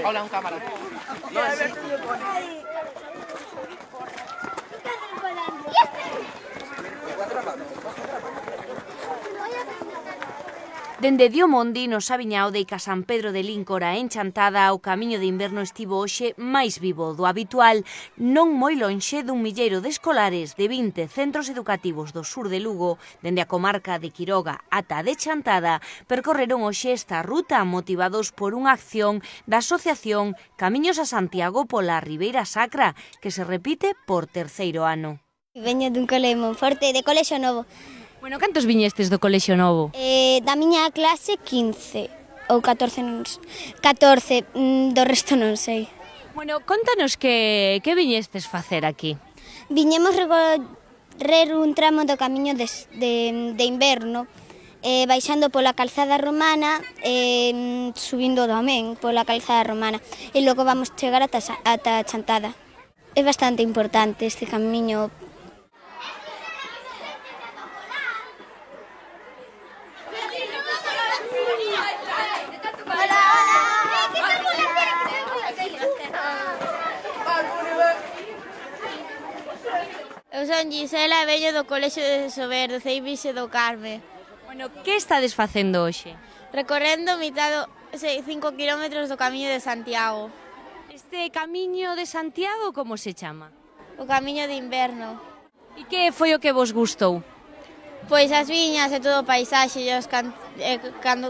Hola, un cámara. Dende Diomondi, no Sabiñao de San Pedro de Líncora en Chantada, o camiño de inverno estivo hoxe máis vivo do habitual, non moi lonxe dun milleiro de escolares de 20 centros educativos do sur de Lugo, dende a comarca de Quiroga ata de Chantada, percorreron hoxe esta ruta motivados por unha acción da Asociación Camiños a Santiago pola Ribeira Sacra, que se repite por terceiro ano. Veño dun cole moi forte, de colexio novo. Bueno, cantos viñestes do colexio novo? Da miña clase 15 ou 14, non sei. 14, do resto non sei. Bueno, contanos que viñestes facer aquí. Viñemos recorrer un tramo do camiño de inverno, baixando pola calzada romana, subindo tamén pola calzada romana, e logo vamos chegar ata Chantada. É bastante importante este camiño. Eu son Gisela e veño do colexio de Sober, do Ceibixe do Carme. Bueno, que estades facendo hoxe? Recorrendo mitad 5 kilómetros do Camiño de Santiago. Este camiño de Santiago como se chama? O Camiño de Inverno. E que foi o que vos gustou? Pois as viñas e todo o paisaxe e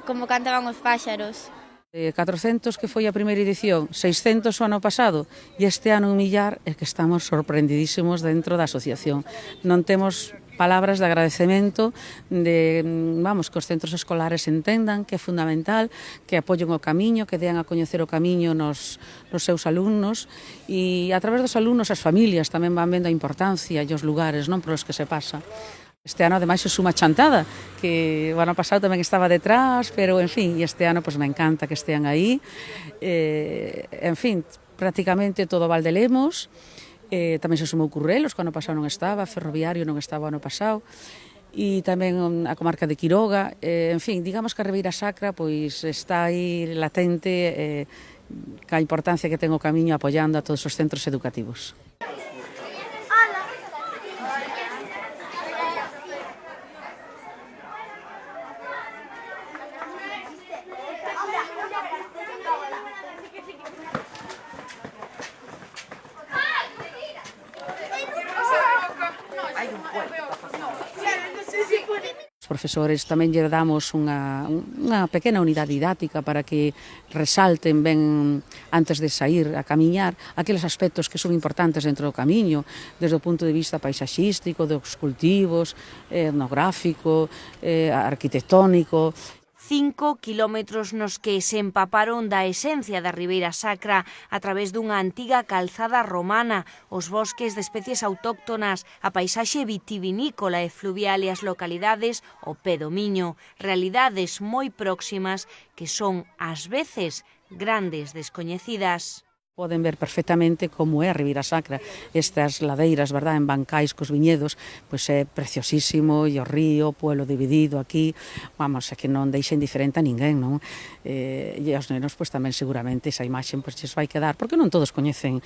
como cantaban os páxaros. 400 que foi a primeira edición, 600 o ano pasado e este ano un millar é que estamos sorprendidísimos dentro da asociación. Non temos palabras de agradecemento que os centros escolares entendan que é fundamental, que apoyen o camiño, que dean a coñecer o camiño nos seus alumnos e a través dos alumnos as familias tamén van vendo a importancia e os lugares non polos que se pasa. Este ano, ademais, se suma Chantada, que o ano pasado tamén estaba detrás, pero, en fin, e este ano, me encanta que estean aí. En fin, prácticamente todo o Val de Lemos, tamén se sumou Currelos, que o ano pasado non estaba, Ferroviario non estaba o ano pasado, e tamén a comarca de Quiroga. En fin, digamos que a Ribeira Sacra pois está aí latente ca importancia que ten o camiño apoiando a todos os centros educativos. Os profesores tamén lle damos unha pequena unidade didáctica para que resalten ben antes de sair a camiñar aqueles aspectos que son importantes dentro do camiño, desde o punto de vista paisaxístico, dos cultivos, etnográfico, arquitectónico. 5 kilómetros nos que se empaparon da esencia da Ribeira Sacra a través dunha antiga calzada romana, os bosques de especies autóctonas, a paisaxe vitivinícola e fluvial e as localidades o pé do Miño, realidades moi próximas que son, ás veces, grandes descoñecidas. Poden ver perfectamente como é a Ribeira Sacra, estas ladeiras, verdad, en bancais cos viñedos, pois é preciosísimo, e o río, o pueblo dividido aquí, é que non deixa indiferente a ninguén, non? E aos nenos, pois tamén seguramente esa imaxe pois lles vai quedar, porque non todos coñecen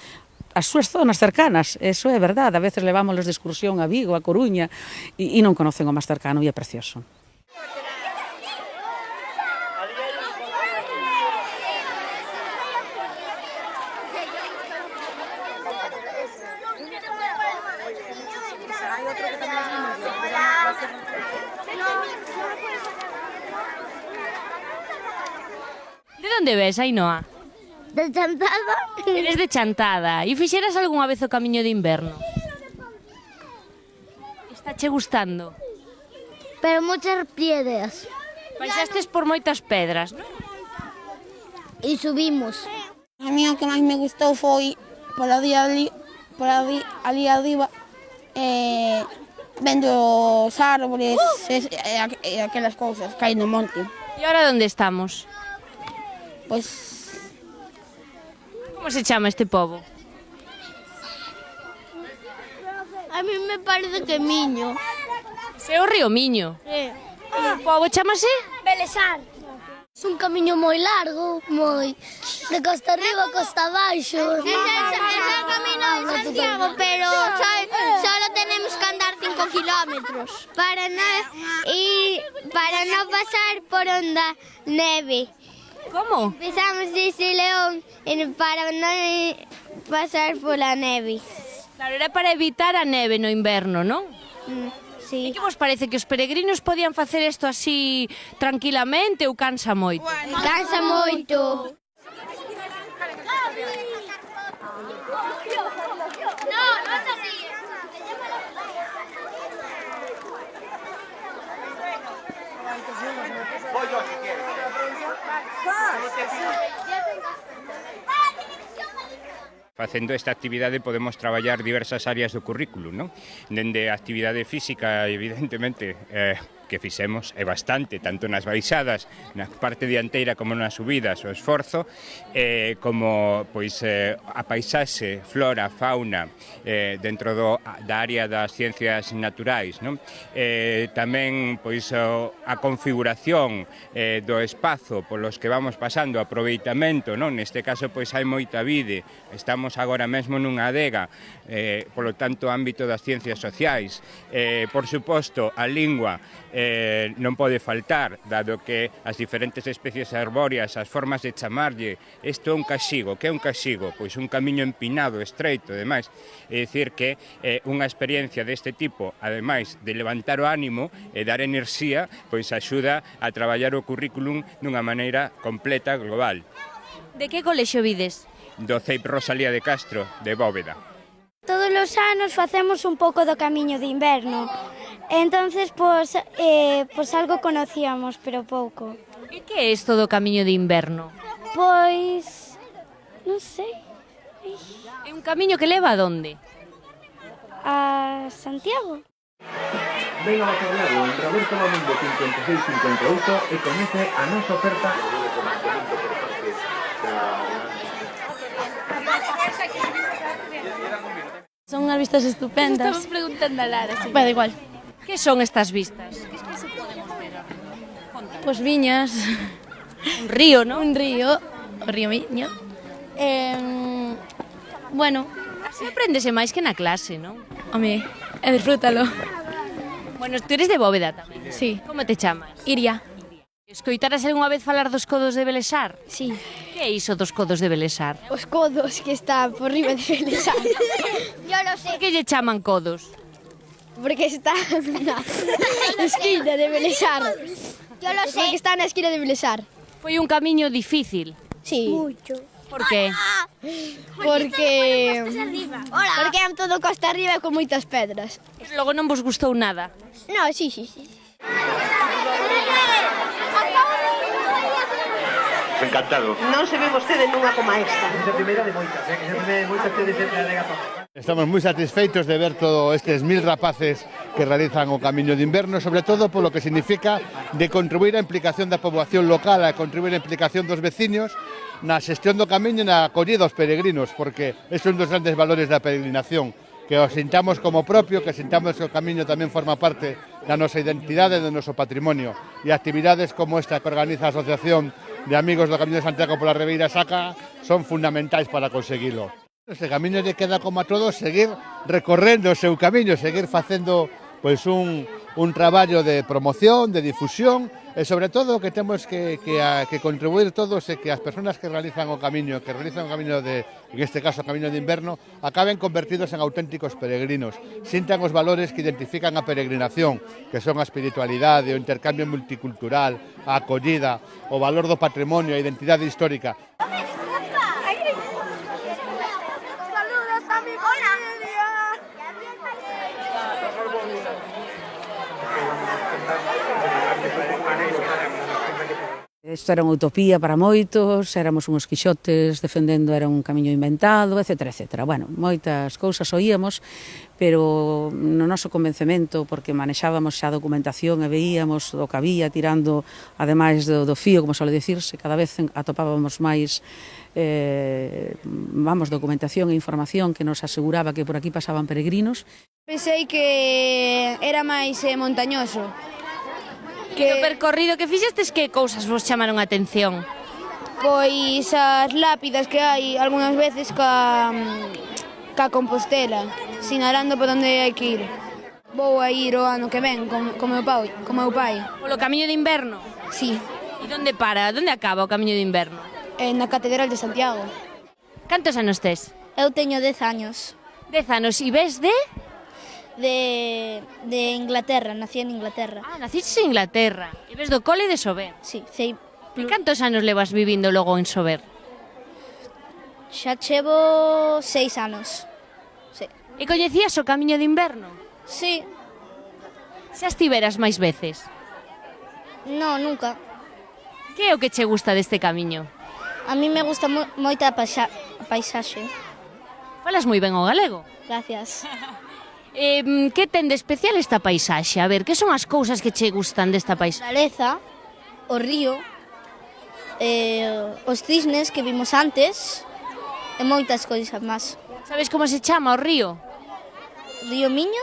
as súas zonas cercanas, eso é verdade, a veces levámoslos de excursión a Vigo, a Coruña, e non conocen o máis cercano e é precioso. De onde ves, Ainhoa? De Chantada? Eres de Chantada. E fixeras algunha vez o camiño de inverno? Está che gustando? Pero muchas piedras. Baixastes por moitas pedras, non? E subimos. A mí o que máis me gustou foi ali arriba, vendo os árbores e aquelas cousas que hai no monte. E ahora onde estamos? Pois Como se chama este pobo? A mí me parece que Miño. Se é o río Miño. Sí. O pobo chamase? Belesar. É un camiño moi largo, moi de costa arriba a costa abaixo. Es el camino de Santiago, pero solo tenemos que andar 5 kilómetros para no pasar por onda neve. Como? Empezamos desde León para no pasar por la neve. Claro, era para evitar a neve no inverno, non? Sí. E que vos parece que os peregrinos podían facer isto así tranquilamente ou cansa moito? Cansa moito. Facendo esta actividade podemos traballar diversas áreas do currículo, non? Dende a actividade física, evidentemente, que fixemos é bastante, tanto nas baixadas, na parte dianteira como nas subidas, o esforzo, como pois, a paisaxe, flora, fauna, dentro da área das ciencias naturais, non? Tamén pois, a configuración do espazo polos que vamos pasando, aproveitamento, non? Neste caso pois hai moita vide, estamos agora mesmo nunha adega, polo tanto, ámbito das ciencias sociais, por suposto, a lingua, non pode faltar, dado que as diferentes especies arbóreas, as formas de chamarlle, isto é un caxigo. Que é un caxigo? Pois un camiño empinado, estreito, demais. É dicir que unha experiencia deste tipo, ademais de levantar o ánimo e dar enerxía, pois axuda a traballar o currículum dunha maneira completa, global. De que colexio vides? Do CEIP Rosalía de Castro, de Bóveda. Todos os anos facemos un pouco do camiño de inverno. Entonces, pues algo conocíamos, pero pouco. E que é isto do camiño de inverno? Pois, non sei, É un camiño que leva a donde? a Santiago. Venga bacalhau en Roberto Mamundo 5658 e comece a nosa oferta de reconocimiento por parte Son unhas vistas estupendas. Estamos preguntando a Lara, sí. Da igual. Que son estas vistas? Pois viñas, Un río, non? un río, o río Miño. Bueno, Así aprendese máis que na clase, non? home, disfrútalo. Bueno, tú eres de Bóveda tamén. Sí. Como te chamas? Iria. Escoitaras algunha vez falar dos codos de Belesar? Sí. Que é iso dos codos de Belesar? Os codos que están por riba de Belesar. Yo lo sé. Por que lle chaman codos? Porque está na esquina de Belesar. Yo lo sé. Porque está na esquina de Belesar. Foi un camiño difícil. Sí. Mucho. Por que? Porque Hola. porque é todo costa arriba e con moitas pedras. Logo non vos gustou nada. No, sí. Encantado. Non se ve vostede nunha como esta. É a primeira de moitas, que é a primeira de moitas que sempre alega para. Estamos moi satisfeitos de ver todos estes 1000 rapaces que realizan o camiño de inverno, sobre todo polo que significa de contribuir á implicación da poboación local, a contribuir á implicación dos veciños na xestión do camiño e na acollida aos peregrinos, porque este é un dos grandes valores da peregrinación, que o sintamos como propio, que sintamos que o camiño tamén forma parte da nosa identidade e do noso patrimonio. E actividades como esta que organiza a Asociación de Amigos do Camiño de Santiago pola Ribeira Sacra son fundamentais para conseguilo. Este camiño lle queda como a todos seguir recorrendo o seu camiño, seguir facendo pois un traballo de promoción, de difusión e sobre todo que temos que contribuir todos e que as persoas que realizan o camiño, en este caso o camiño de inverno, acaben convertidos en auténticos peregrinos, sintan os valores que identifican a peregrinación, que son a espiritualidade, o intercambio multicultural, a acollida, o valor do patrimonio, a identidade histórica. Isto era unha utopía para moitos, éramos uns quixotes defendendo era un camiño inventado, etc. Bueno, moitas cousas oíamos, pero no noso convencemento, porque manexábamos xa a documentación e veíamos o que había tirando, ademais do fío, como suele dicirse, cada vez atopábamos máis documentación e información que nos aseguraba que por aquí pasaban peregrinos. Pensei que era máis montañoso. Que no percorrido que fixestes, que cousas vos chamaron a atención? Pois as lápidas que hai algunhas veces ca Compostela, sinalando por onde hai que ir. Vou a ir o ano que ven con meu pai. Polo camiño de inverno? Sí, E onde para? Onde acaba o camiño de inverno? na Catedral de Santiago. Cantos anos tes? Eu teño 10 años. 10 anos. E ves de? De Inglaterra, nací en Inglaterra. Ah, naciste en Inglaterra. E ves do cole de Sober. Sí, sei. E cantos anos levas vivindo logo en Sober? Xa chevo 6 anos. Sí. E coñecías o camiño de inverno? Sí. Xa estiveras máis veces? No, nunca. Que é o que che gusta deste camiño? A mí me gusta moito a paisaxe. Falas moi ben o galego. Gracias. Que ten de especial esta paisaxe? A ver, que son as cousas que che gustan desta paisaxe? Naturaleza, o río, os cisnes que vimos antes e moitas cousas máis. Sabes como se chama o río? Río Miño?